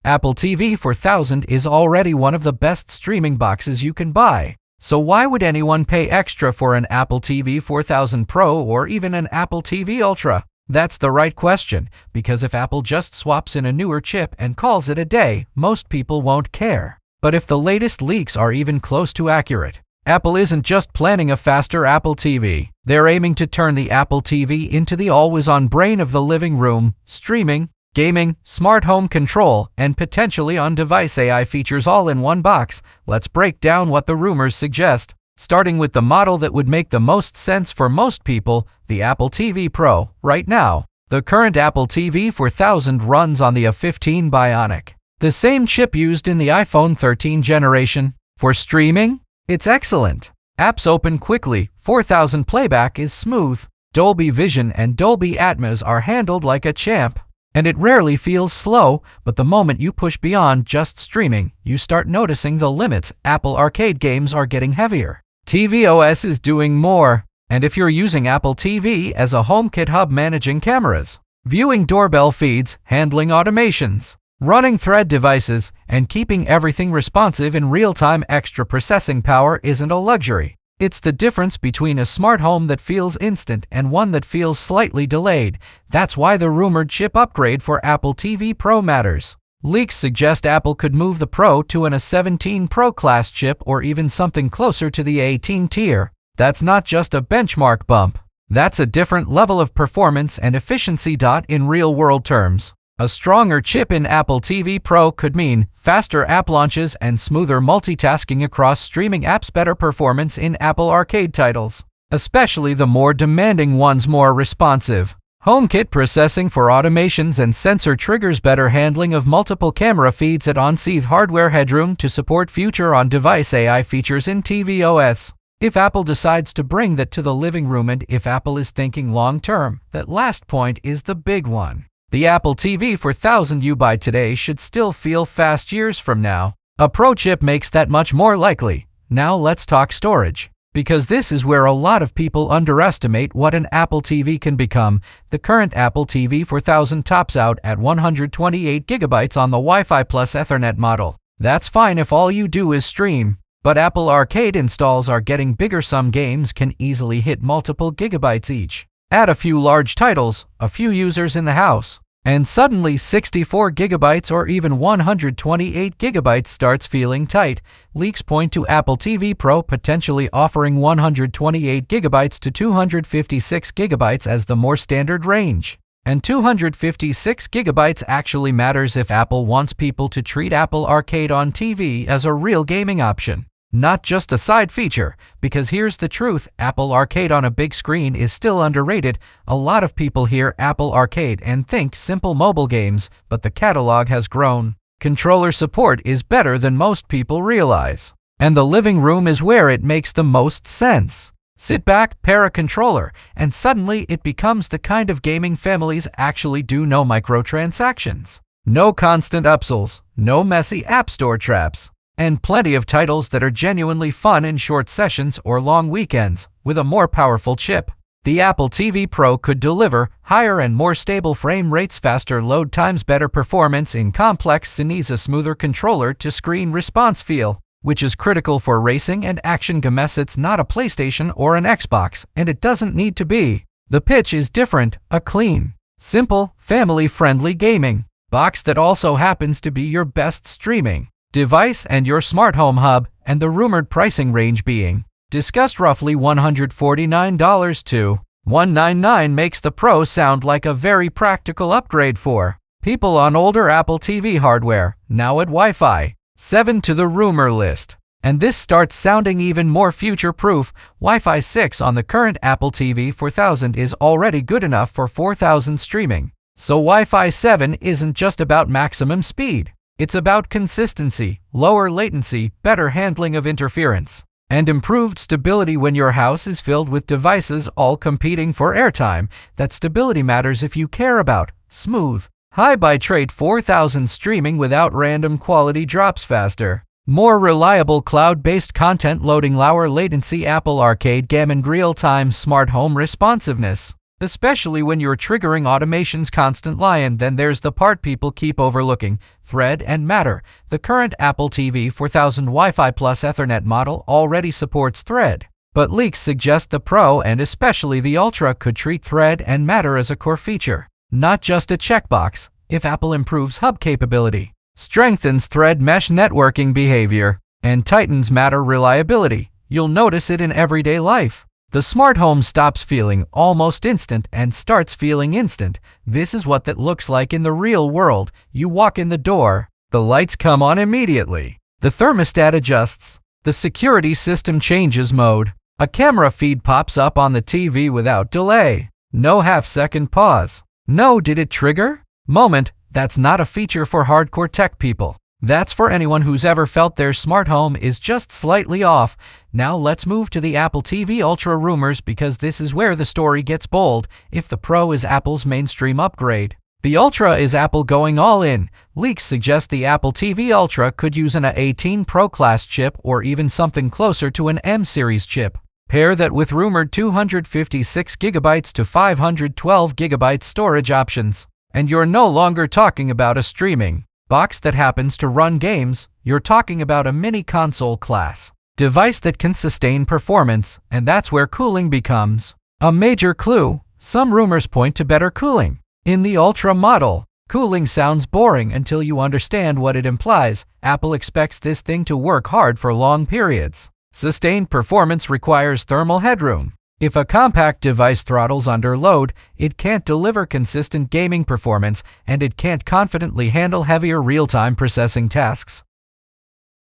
Apple TV 4000 is already one of the best streaming boxes you can buy. So why would anyone pay extra for an Apple TV 4000 Pro or even an Apple TV Ultra? That's the right question, because if Apple just swaps in a newer chip and calls it a day, most people won't care. But if the latest leaks are even close to accurate, Apple isn't just planning a faster Apple TV. They're aiming to turn the Apple TV into the always-on brain of the living room, streaming, gaming, smart home control, and potentially on-device AI features all in one box. Let's break down what the rumors suggest, starting with the model that would make the most sense for most people, the Apple TV Pro. Right now, the current Apple TV 4000 runs on the A15 Bionic, the same chip used in the iPhone 13 generation. For streaming, it's excellent. Apps open quickly, 4000 playback is smooth, Dolby Vision and Dolby Atmos are handled like a champ, and it rarely feels slow. But the moment you push beyond just streaming, you start noticing the limits. Apple Arcade games are getting heavier. tvOS is doing more. And if you're using Apple TV as a HomeKit hub, managing cameras, viewing doorbell feeds, handling automations, running Thread devices, and keeping everything responsive in real time, extra processing power isn't a luxury. It's the difference between a smart home that feels instant and one that feels slightly delayed. That's why the rumored chip upgrade for Apple TV Pro matters. Leaks suggest Apple could move the Pro to an A17 Pro class chip or even something closer to the A18 tier. That's not just a benchmark bump. That's a different level of performance and efficiency. In real-world terms, a stronger chip in Apple TV Pro could mean faster app launches and smoother multitasking across streaming apps, better performance in Apple Arcade titles, especially the more demanding ones, more responsive HomeKit processing for automations and sensor triggers, better handling of multiple camera feeds at on-scene hardware, headroom to support future on-device AI features in tvOS. If Apple decides to bring that to the living room, and if Apple is thinking long-term, that last point is the big one. The Apple TV 4000 you buy today should still feel fast years from now. A Pro chip makes that much more likely. Now let's talk storage, because this is where a lot of people underestimate what an Apple TV can become. The current Apple TV 4000 tops out at 128 GB on the Wi-Fi plus Ethernet model. That's fine if all you do is stream. But Apple Arcade installs are getting bigger. Some games can easily hit multiple gigabytes each. Add a few large titles, a few users in the house, and suddenly 64 gigabytes or even 128 gigabytes starts feeling tight. Leaks point to Apple TV Pro potentially offering 128 gigabytes to 256 gigabytes as the more standard range. And 256 gigabytes actually matters if Apple wants people to treat Apple Arcade on TV as a real gaming option, not just a side feature. Because here's the truth, Apple Arcade on a big screen is still underrated. A lot of people hear Apple Arcade and think simple mobile games, but the catalog has grown. Controller support is better than most people realize. And the living room is where it makes the most sense. Sit back, pair a controller, and suddenly it becomes the kind of gaming families actually do. No microtransactions, no constant upsells, no messy App Store traps, and plenty of titles that are genuinely fun in short sessions or long weekends. With a more powerful chip, the Apple TV Pro could deliver higher and more stable frame rates, faster load times, better performance in complex scenes, a smoother controller-to-screen response feel, which is critical for racing and action games. It's not a PlayStation or an Xbox, and it doesn't need to be. The pitch is different, a clean, simple, family-friendly gaming box that also happens to be your best streaming device and your smart home hub. And the rumored pricing range being discussed, roughly $149 to $199, makes the Pro sound like a very practical upgrade for people on older Apple TV hardware. Now add Wi-Fi 7 to the rumor list, and this starts sounding even more future-proof. Wi-Fi 6 on the current Apple TV 4000 is already good enough for 4000 streaming. So Wi-Fi 7 isn't just about maximum speed. It's about consistency, lower latency, better handling of interference, and improved stability when your house is filled with devices all competing for airtime. That stability matters if you care about smooth, high bitrate 4000 streaming without random quality drops, faster, more reliable cloud-based content loading, lower latency Apple Arcade game, and real-time smart home responsiveness. Especially when you're triggering automation's constant lion. Then there's the part people keep overlooking, thread and matter. The current Apple TV 4000 Wi-Fi plus Ethernet model already supports thread, but leaks suggest the Pro and especially the Ultra could treat thread and matter as a core feature, not just a checkbox. If Apple improves hub capability, strengthens thread mesh networking behavior, and tightens matter reliability, you'll notice it in everyday life. The smart home stops feeling almost instant and starts feeling instant. This is what that looks like in the real world. You walk in the door, the lights come on immediately, the thermostat adjusts, the security system changes mode, a camera feed pops up on the TV without delay. No half-second pause. No "did it trigger?" moment. That's not a feature for hardcore tech people. That's for anyone who's ever felt their smart home is just slightly off. Now let's move to the Apple TV Ultra rumors, because this is where the story gets bold. If the Pro is Apple's mainstream upgrade, the Ultra is Apple going all in. Leaks suggest the Apple TV Ultra could use an A18 Pro class chip or even something closer to an M series chip. Pair that with rumored 256GB to 512GB storage options, and you're no longer talking about a streaming box that happens to run games. You're talking about a mini console class device that can sustain performance, and that's where cooling becomes a major clue. Some rumors point to better cooling in the Ultra model. Cooling sounds boring until you understand what it implies. Apple expects this thing to work hard for long periods. Sustained performance requires thermal headroom. If a compact device throttles under load, it can't deliver consistent gaming performance, and it can't confidently handle heavier real-time processing tasks.